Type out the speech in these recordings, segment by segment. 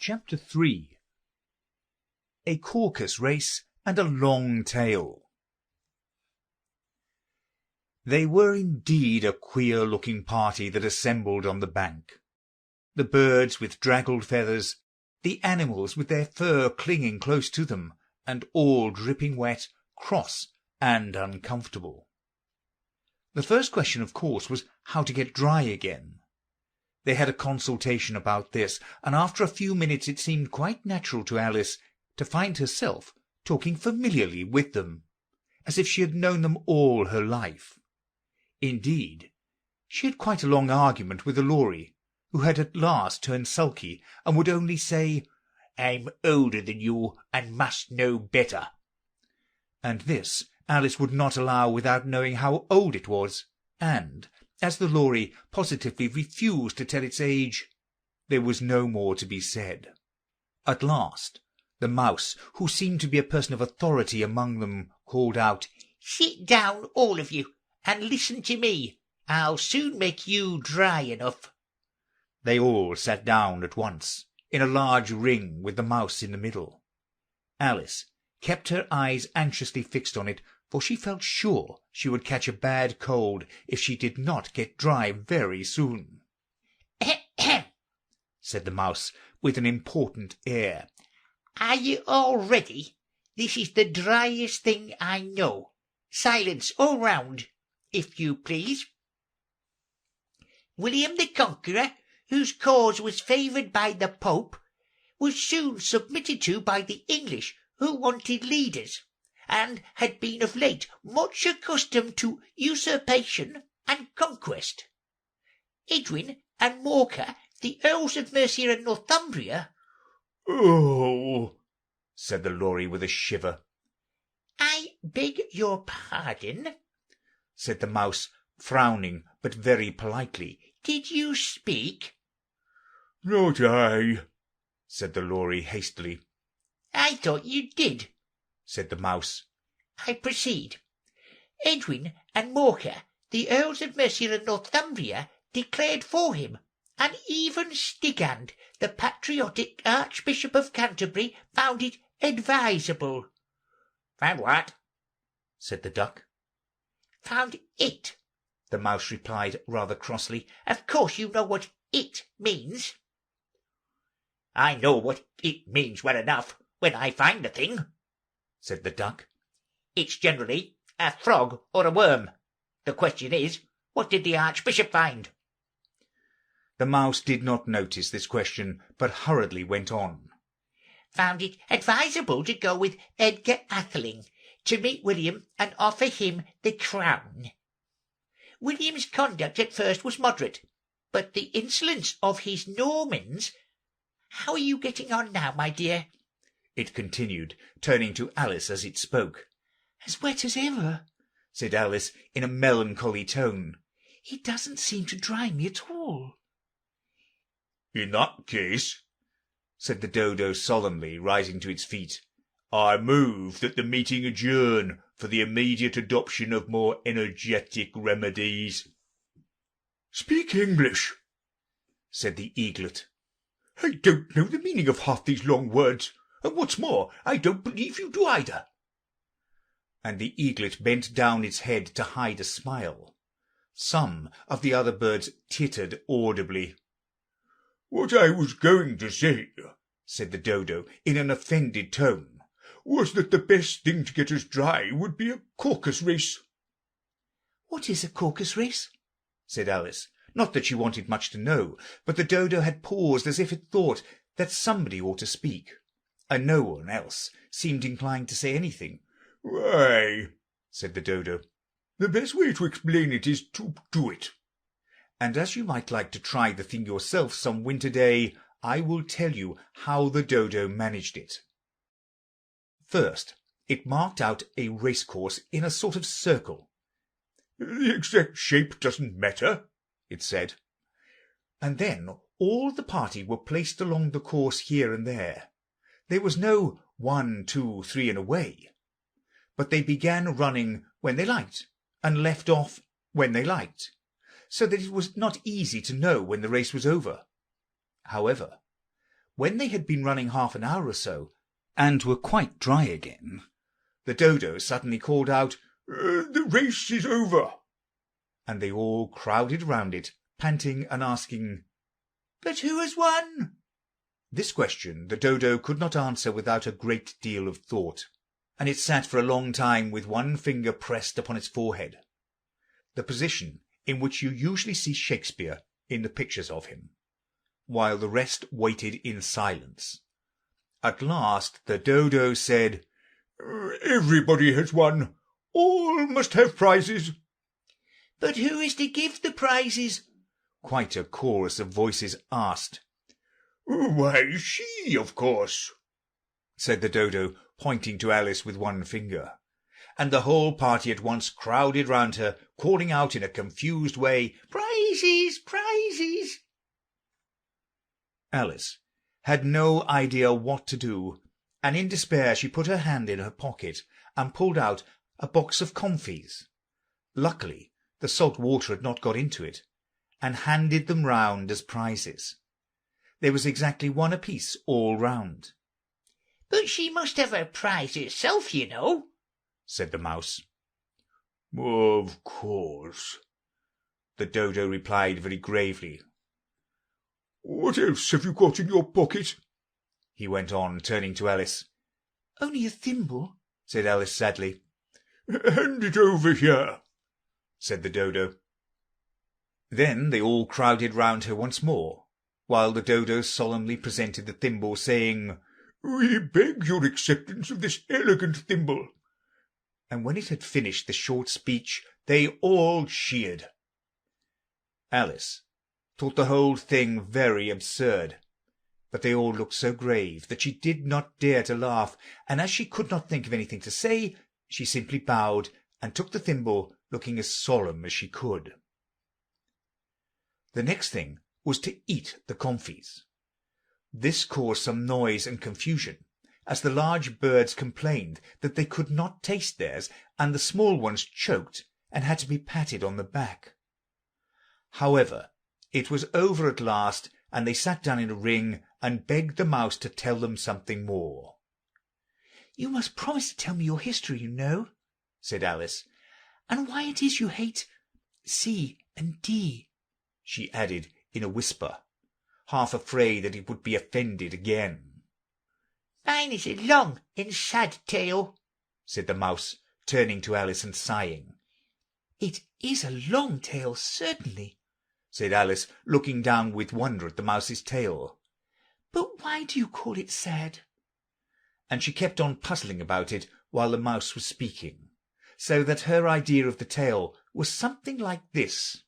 Chapter 3. A Caucus-race and a long tail. They were indeed a queer-looking party that assembled on the bank. The birds with draggled feathers, the animals with their fur clinging close to them, and all dripping wet, cross, and uncomfortable. The first question, of course, was how to get dry again. They had a consultation about this, and after a few minutes it seemed quite natural to Alice to find herself talking familiarly with them, as if she had known them all her life. Indeed, she had quite a long argument with the Lory, who had at last turned sulky, and would only say, "I'm older than you, and must know better." And this Alice would not allow without knowing how old it was, and, as the Lory positively refused to tell its age, there was no more to be said. At last, the Mouse, who seemed to be a person of authority among them, called out, "Sit down, all of you, and listen to me. I'll soon make you dry enough." They all sat down at once, in a large ring with the Mouse in the middle. Alice kept her eyes anxiously fixed on it, for she felt sure she would catch a bad cold if she did not get dry very soon. "Ahem," said the Mouse, with an important air. "Are you all ready? This is the driest thing I know. Silence all round, if you please. William the Conqueror, whose cause was favoured by the Pope, was soon submitted to by the English, who wanted leaders, and had been of late much accustomed to usurpation and conquest. Edwin and Morcar, the Earls of Mercia and Northumbria—" "Oh," said the Lory with a shiver. "I beg your pardon," said the Mouse, frowning, but very politely. "Did you speak?" "Not I," said the Lory hastily. "I thought you did," said the Mouse. "I proceed. Edwin and Morcar, the Earls of Mercia and Northumbria, declared for him, and even Stigand, the patriotic Archbishop of Canterbury, found it advisable." "Found what?" said the Duck. "Found it," the Mouse replied rather crossly. "Of course you know what it means." "I know what it means well enough, when I find the thing," said the Duck. "It's generally a frog or a worm. The question is, what did the Archbishop find?" The Mouse did not notice this question, but hurriedly went on. "Found it advisable to go with Edgar Atheling, to meet William and offer him the crown. William's conduct at first was moderate, but the insolence of his Normans— How are you getting on now, my dear?" it continued, turning to Alice as it spoke. "As wet as ever," said Alice in a melancholy tone. "It doesn't seem to dry me at all." "In that case," said the Dodo solemnly, rising to its feet, "I move that the meeting adjourn for the immediate adoption of more energetic remedies." "Speak English," said the Eaglet. "I don't know the meaning of half these long words, and what's more, I don't believe you do either." And the Eaglet bent down its head to hide a smile. Some of the other birds tittered audibly. "What I was going to say," said the Dodo in an offended tone, "was that the best thing to get us dry would be a Caucus-race." "What is a Caucus-race?" said Alice. Not that she wanted much to know, but the Dodo had paused as if it thought that somebody ought to speak, and no one else seemed inclined to say anything. "Why," said the Dodo, "the best way to explain it is to do it. And as you might like to try the thing yourself some winter day, I will tell you how the Dodo managed it. First, it marked out a racecourse in a sort of circle. "The exact shape doesn't matter," it said. And then all the party were placed along the course here and there. There was no 1, 2, 3 and away, but they began running when they liked, and left off when they liked, so that it was not easy to know when the race was over. However, When they had been running half an hour or so, and were quite dry again, the Dodo suddenly called out, The race is over. and they all crowded round it, panting and asking, "But who has won?" This question the Dodo could not answer without a great deal of thought, and it sat for a long time with one finger pressed upon its forehead, the position in which you usually see Shakespeare in the pictures of him, while the rest waited in silence. At last the Dodo said, Everybody has won. All must have prizes. "But who is to give the prizes?" quite a chorus of voices asked. Why, she, of course, said the Dodo, pointing to Alice with one finger, and the whole party at once crowded round her, calling out in a confused way, "Prizes, prizes!" Alice had no idea what to do, and in despair she put her hand in her pocket and pulled out a box of comfits. Luckily the salt water had not got into it, and handed them round as prizes. There was exactly one apiece all round. "But she must have her prize herself, you know," said the Mouse. Of course, The Dodo replied very gravely. What else have you got in your pocket? He went on, turning to Alice. "Only a thimble," said Alice sadly. Hand it over here, said the Dodo. Then they all crowded round her once more, while the Dodo solemnly presented the thimble, saying, We beg your acceptance of this elegant thimble. And when it had finished the short speech, they all cheered. Alice thought the whole thing very absurd, but they all looked so grave that she did not dare to laugh, and as she could not think of anything to say, she simply bowed and took the thimble, looking as solemn as she could. The next thing was to eat the comfits. This caused some noise and confusion, as the large birds complained that they could not taste theirs, and the small ones choked and had to be patted on the back. However, it was over at last, and they sat down in a ring and begged the Mouse to tell them something more. "You must promise to tell me your history, you know," said Alice, "and why it is you hate C and D," she added in a whisper, half afraid that it would be offended again. "Mine is a long and sad tale," said the Mouse, turning to Alice and sighing. "It is a long tale, certainly," said Alice, looking down with wonder at the Mouse's tail. "But why do you call it sad?" And she kept on puzzling about it while the Mouse was speaking, so that her idea of the tale was something like this.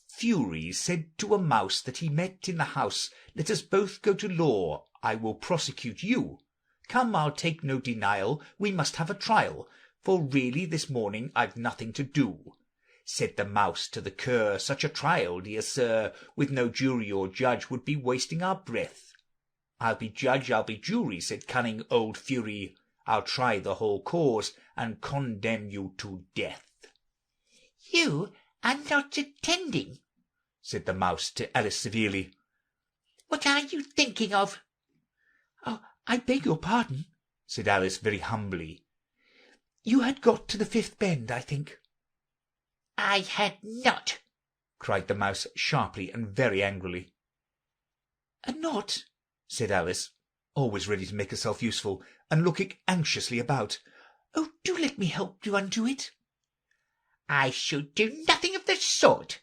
Fury said to a Mouse that he met in the house, "Let us both go to law, I will prosecute you. Come, I'll take no denial, we must have a trial, for really this morning I've nothing to do." Said the Mouse to the Cur, "Such a trial, dear sir, with no jury or judge, would be wasting our breath." "I'll be judge, I'll be jury," said cunning old Fury. "I'll try the whole cause, and condemn you to death." "You are not attending," said the Mouse to Alice severely. "What are you thinking of?" "Oh, I beg your pardon," said Alice very humbly. "You had got to the fifth bend, I think." "I had not," cried the Mouse sharply and very angrily. "Not?" said Alice, always ready to make herself useful, and looking anxiously about. "Oh, do let me help you undo it." "I shall do nothing of the sort,"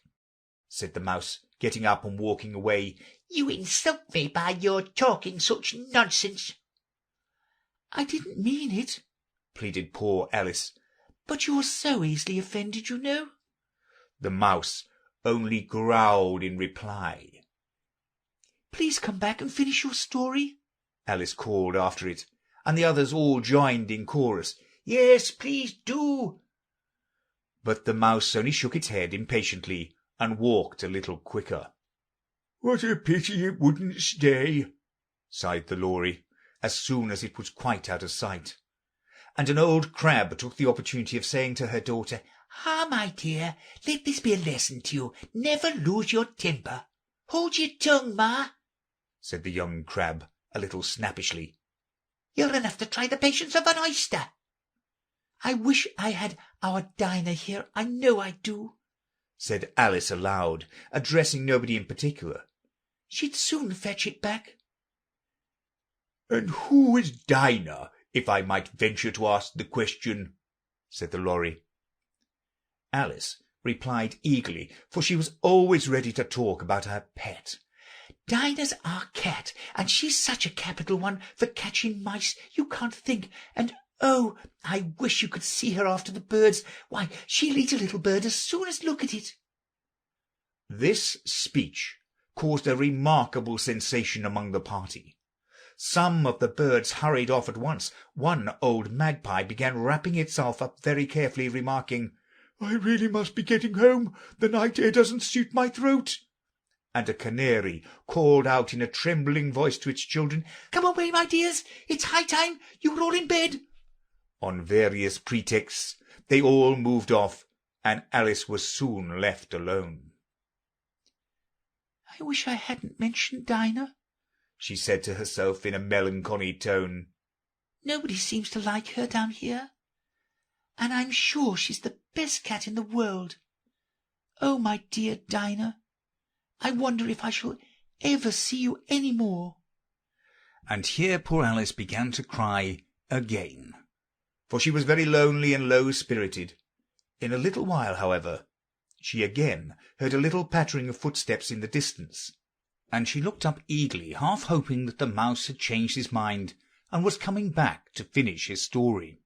said the Mouse, getting up and walking away. "You insult me by your talking such nonsense." "I didn't mean it," pleaded poor Alice. "But you're so easily offended, you know." The Mouse only growled in reply. "Please come back and finish your story," Alice called after it, and the others all joined in chorus. "Yes, please do." But the Mouse only shook its head impatiently and walked a little quicker. What a pity it wouldn't stay, sighed the Lory, as soon as it was quite out of sight. And an old crab took the opportunity of saying to her daughter, "Ah, my dear, let this be a lesson to you. Never lose your temper." "Hold your tongue, Ma," said the young crab, a little snappishly. "You're enough to try the patience of an oyster. I wish I had our Dinah here, I know I do," said Alice aloud, addressing nobody in particular. "She'd soon fetch it back." "And who is Dinah, if I might venture to ask the question?" said the lorry. Alice replied eagerly, for she was always ready to talk about her pet. "Dinah's our cat, and she's such a capital one for catching mice, you can't think. And oh, I wish you could see her after the birds. Why, she'll eat a little bird as soon as look at it." This speech caused a remarkable sensation among the party. Some of the birds hurried off at once. One old magpie began wrapping itself up very carefully, remarking, "I really must be getting home. The night air doesn't suit my throat." And a canary called out in a trembling voice to its children, "Come away, my dears, it's high time you were all in bed." On various pretexts they all moved off, and Alice was soon left alone. "I wish I hadn't mentioned Dinah," she said to herself in a melancholy tone. "Nobody seems to like her down here, and I'm sure she's the best cat in the world. Oh, my dear Dinah, I wonder if I shall ever see you any more." And here poor Alice began to cry again, for she was very lonely and low-spirited. In a little while, however, she again heard a little pattering of footsteps in the distance, and she looked up eagerly, half hoping that the mouse had changed his mind and was coming back to finish his story.